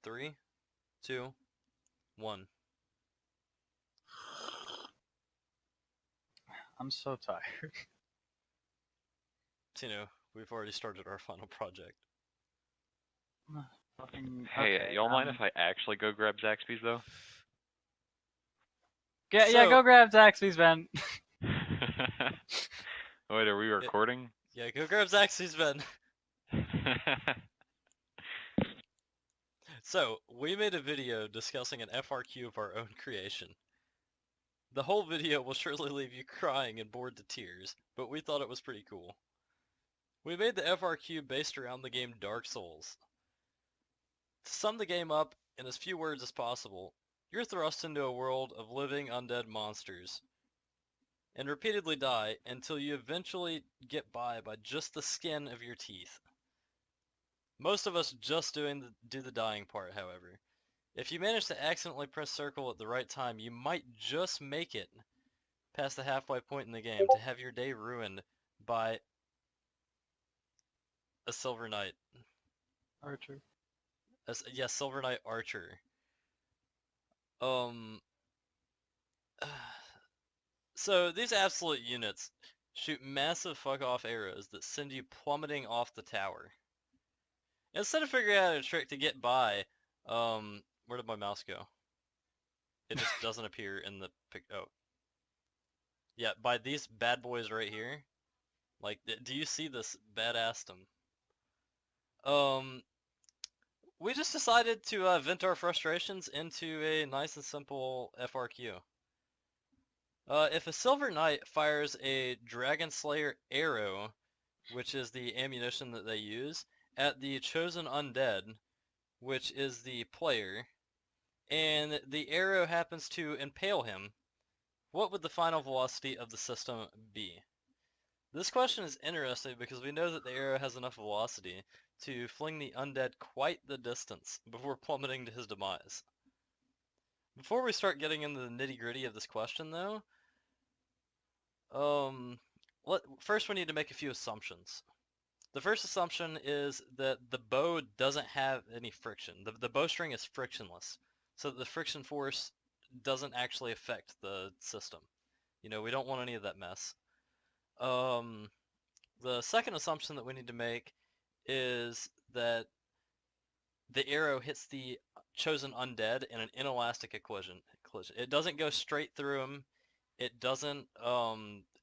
3, 2, 1. I'm so tired. Tino, we've already started our final project. Hey, Okay, y'all mind if I actually go grab Zaxby's though? Yeah, go grab Zaxby's, Ben. Wait, are we recording? Yeah, go grab Zaxby's, Ben. So, we made a video discussing an FRQ of our own creation. The whole video will surely leave you crying and bored to tears, but we thought it was pretty cool. We made the FRQ based around the game Dark Souls. To sum the game up in as few words as possible, you're thrust into a world of living undead monsters and repeatedly die until you eventually get by just the skin of your teeth. Most of us just do the dying part, however. If you manage to accidentally press circle at the right time, you might just make it past the halfway point in the game to have your day ruined by a Silver Knight. Archer. Yes, Silver Knight Archer. So these absolute units shoot massive fuck-off arrows that send you plummeting off the tower. Instead of figuring out a trick to get by, where did my mouse go? It just doesn't appear in the pic. Oh. Yeah, by these bad boys right here. Like, do you see this badassdom? We just decided to vent our frustrations into a nice and simple FRQ. If a Silver Knight fires a Dragon Slayer arrow, which is the ammunition that they use, at the Chosen Undead, which is the player, and the arrow happens to impale him, what would the final velocity of the system be? This question is interesting because we know that the arrow has enough velocity to fling the undead quite the distance before plummeting to his demise. Before we start getting into the nitty-gritty of this question, though, first we need to make a few assumptions. The first assumption is that the bow doesn't have any friction. The bowstring is frictionless, so that the friction force doesn't actually affect the system. You know, we don't want any of that mess. The second assumption that we need to make is that the arrow hits the chosen undead in an inelastic collision. It doesn't go straight through him. It doesn't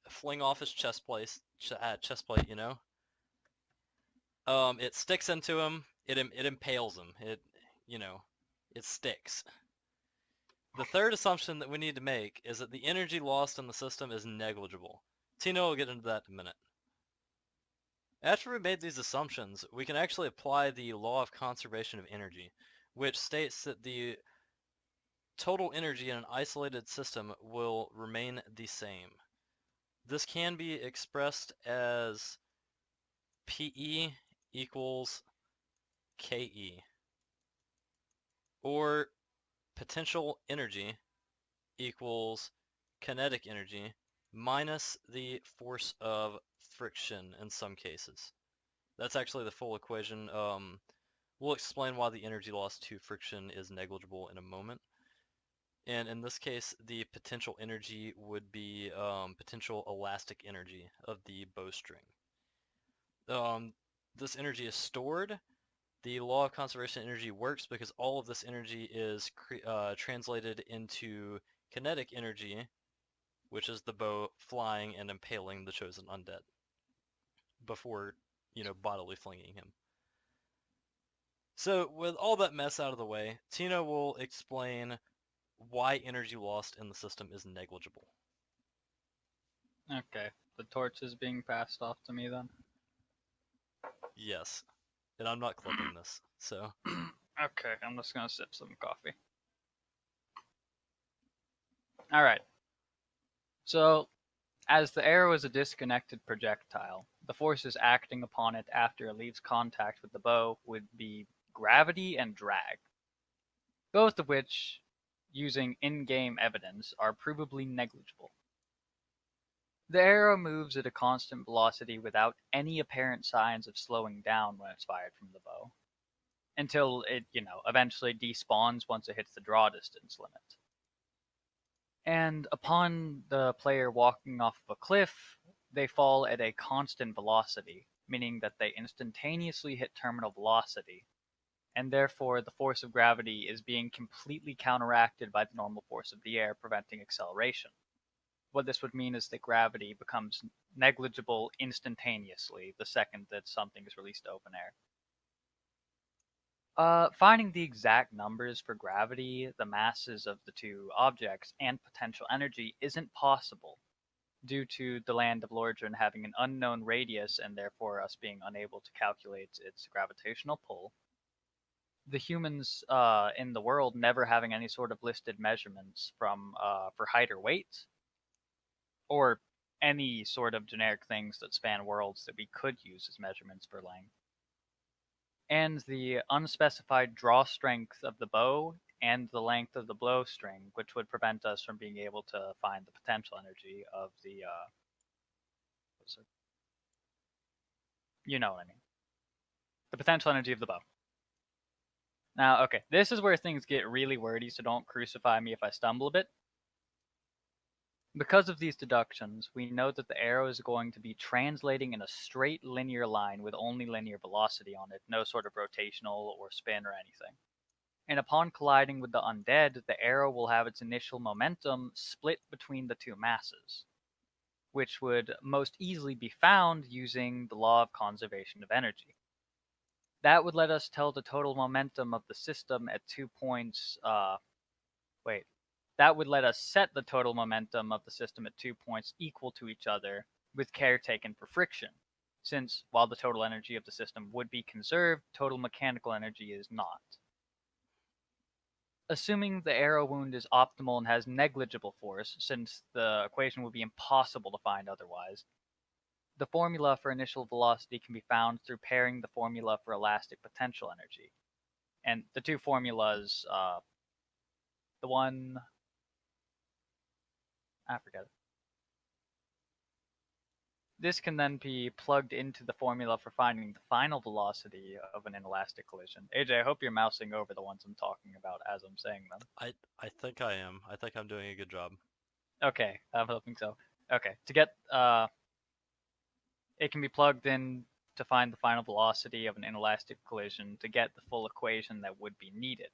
fling off his chest plate, you know? It sticks into him. It impales him. It sticks. The third assumption that we need to make is that the energy lost in the system is negligible. Tino will get into that in a minute. After we made these assumptions, we can actually apply the law of conservation of energy, which states that the total energy in an isolated system will remain the same. This can be expressed as PE equals KE, or potential energy equals kinetic energy minus the force of friction in some cases. That's actually the full equation. We'll explain why the energy loss to friction is negligible in a moment. And in this case, the potential energy would be potential elastic energy of the bowstring. This energy is stored. The law of conservation of energy works because all of this energy is translated into kinetic energy, which is the bow flying and impaling the chosen undead before, bodily flinging him. So with all that mess out of the way, Tino will explain why energy lost in the system is negligible. Okay, the torch is being passed off to me then? Yes, and I'm not clipping this, so... Okay, I'm just gonna sip some coffee. Alright. So, as the arrow is a disconnected projectile, the forces acting upon it after it leaves contact with the bow would be gravity and drag, both of which, using in-game evidence, are provably negligible. The arrow moves at a constant velocity without any apparent signs of slowing down when it's fired from the bow. until it, eventually despawns once it hits the draw distance limit. And upon the player walking off of a cliff, they fall at a constant velocity, meaning that they instantaneously hit terminal velocity, and therefore the force of gravity is being completely counteracted by the normal force of the air, preventing acceleration. What this would mean is that gravity becomes negligible instantaneously the second that something is released to open air. Finding the exact numbers for gravity, the masses of the two objects, and potential energy isn't possible due to the land of Lordran having an unknown radius and therefore us being unable to calculate its gravitational pull. The humans in the world never having any sort of listed measurements for height or weight, or any sort of generic things that span worlds that we could use as measurements for length. And the unspecified draw strength of the bow and the length of the blow string, which would prevent us from being able to find the potential energy of the, you know what I mean. The potential energy of the bow. Now, okay, this is where things get really wordy, so don't crucify me if I stumble a bit. Because of these deductions, we know that the arrow is going to be translating in a straight linear line with only linear velocity on it, no sort of rotational or spin or anything. And upon colliding with the undead, the arrow will have its initial momentum split between the two masses, which would most easily be found using the law of conservation of energy. That would let us tell the total momentum of the system at 2 points, that would let us set the total momentum of the system at 2 points equal to each other, with care taken for friction, since while the total energy of the system would be conserved, total mechanical energy is not. Assuming the arrow wound is optimal and has negligible force, since the equation would be impossible to find otherwise, the formula for initial velocity can be found through pairing the formula for elastic potential energy. And the two formulas, the one... I forget it. This can then be plugged into the formula for finding the final velocity of an inelastic collision. AJ, I hope you're mousing over the ones I'm talking about as I'm saying them. I think I am. I think I'm doing a good job. Okay, I'm hoping so. Okay, to get, it can be plugged in to find the final velocity of an inelastic collision to get the full equation that would be needed.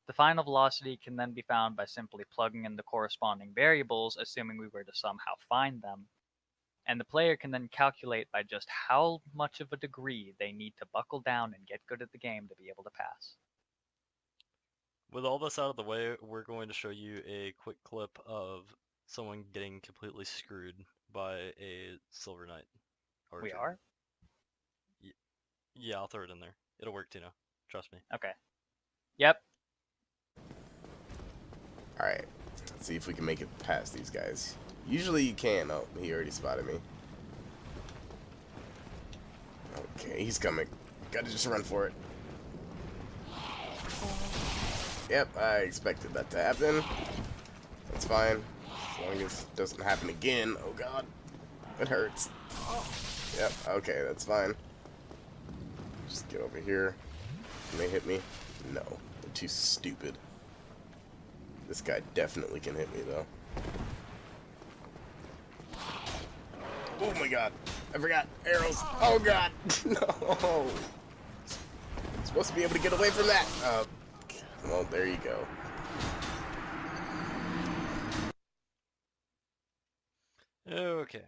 The final velocity can then be found by simply plugging in the corresponding variables, assuming we were to somehow find them, and the player can then calculate by just how much of a degree they need to buckle down and get good at the game to be able to pass. With all this out of the way, we're going to show you a quick clip of someone getting completely screwed by a Silver Knight. We are? Yeah, I'll throw it in there. It'll work, Tino. Trust me. Okay. Yep. Alright, let's see if we can make it past these guys. Usually you can. Oh, he already spotted me. Okay, he's coming. Gotta just run for it. Yep, I expected that to happen. That's fine. As long as it doesn't happen again. Oh god. It hurts. Yep, okay, that's fine. Just get over here. Can they hit me? No. They're too stupid. This guy definitely can hit me, though. Oh my god. I forgot. Arrows. Oh god. No. I'm supposed to be able to get away from that. Well, there you go. Okay.